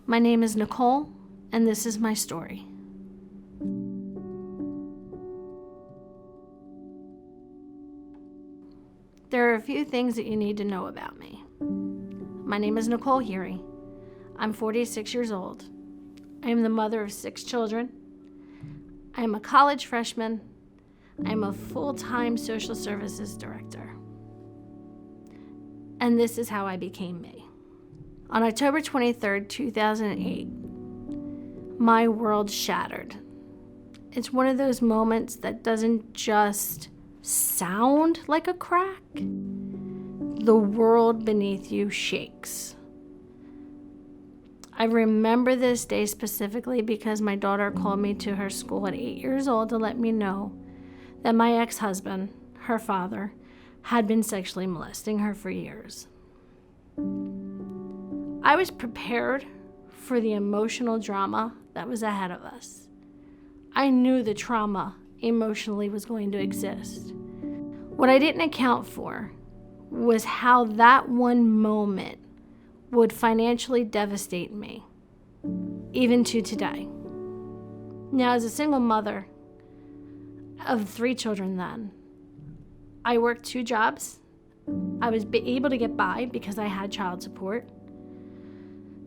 My name is Nicole, and this is my story. There are a few things that you need to know about me. My name is Nicole Heary. I'm 46 years old. I am the mother of 6 children. I am a college freshman. I am a full-time social services director. And this is how I became me. On October 23rd, 2008, my world shattered. It's one of those moments that doesn't just sound like a crack. The world beneath you shakes. I remember this day specifically because my daughter called me to her school at 8 years old to let me know that my ex-husband, her father, had been sexually molesting her for years. I was prepared for the emotional drama that was ahead of us. I knew the trauma emotionally was going to exist. What I didn't account for was how that one moment would financially devastate me, even to today. Now, as a single mother of 3 children then, I worked 2 jobs. I was able to get by because I had child support.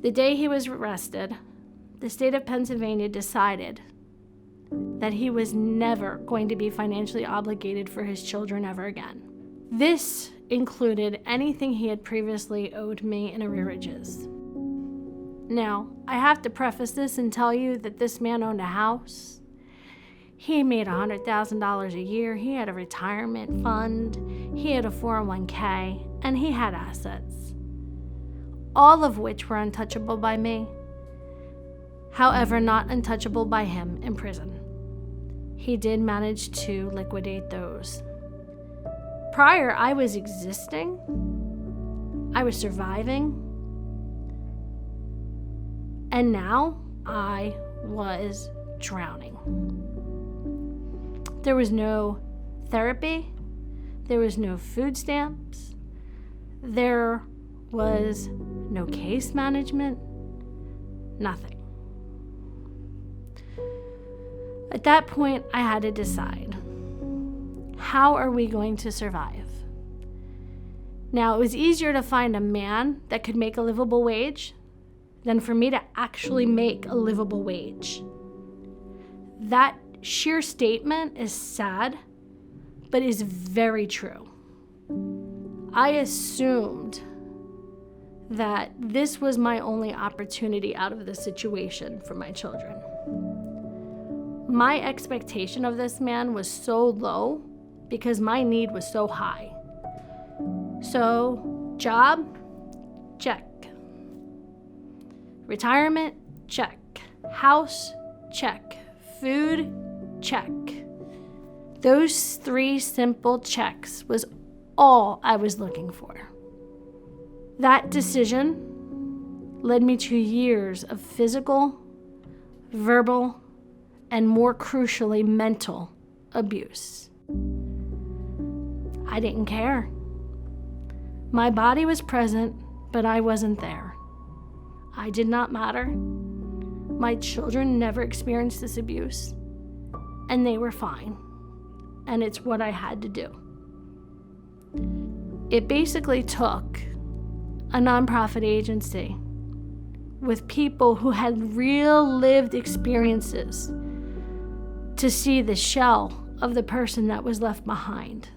The day he was arrested, the state of Pennsylvania decided that he was never going to be financially obligated for his children ever again. This included anything he had previously owed me in arrearages. Now, I have to preface this and tell you that this man owned a house. He made $100,000 a year. He had a retirement fund. He had a 401k, and he had assets, all of which were untouchable by me. However, not untouchable by him in prison. He did manage to liquidate those. Prior, I was existing. I was surviving. And now I was drowning. There was no therapy. There was no food stamps. There was no case management. Nothing. At that point, I had to decide, how are we going to survive? Now, it was easier to find a man that could make a livable wage than for me to actually make a livable wage. That sheer statement is sad, but is very true. I assumed that this was my only opportunity out of the situation for my children. My expectation of this man was so low because my need was so high. So, job, check. Retirement, check. House, check. Food, check. Those 3 simple checks was all I was looking for. That decision led me to years of physical, verbal, and more crucially, mental abuse. I didn't care. My body was present, but I wasn't there. I did not matter. My children never experienced this abuse, and they were fine. And it's what I had to do. It basically took a nonprofit agency with people who had real lived experiences to see the shell of the person that was left behind.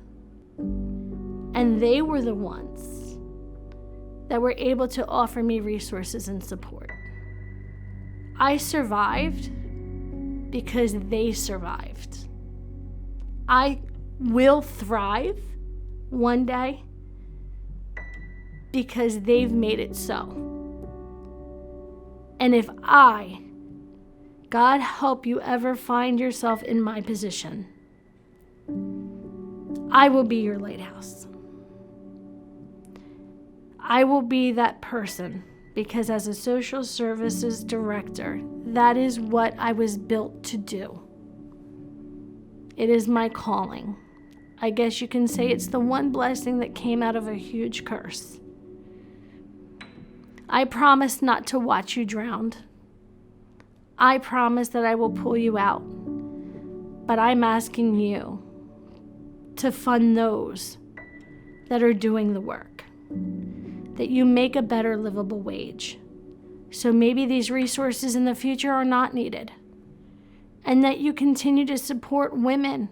And they were the ones that were able to offer me resources and support. I survived because they survived. I will thrive one day because they've made it so. And if God help you ever find yourself in my position, I will be your lighthouse. I will be that person because as a social services director, that is what I was built to do. It is my calling. I guess you can say it's the one blessing that came out of a huge curse. I promise not to watch you drown. I promise that I will pull you out. But I'm asking you to fund those that are doing the work, that you make a better livable wage. So maybe these resources in the future are not needed, and that you continue to support women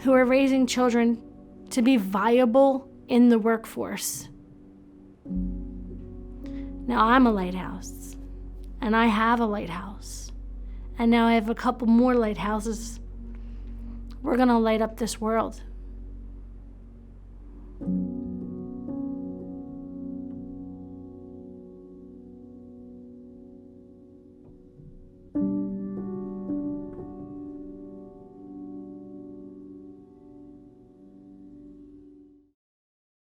who are raising children to be viable in the workforce. Now I'm a lighthouse, and I have a lighthouse, and now I have a couple more lighthouses. We're gonna light up this world.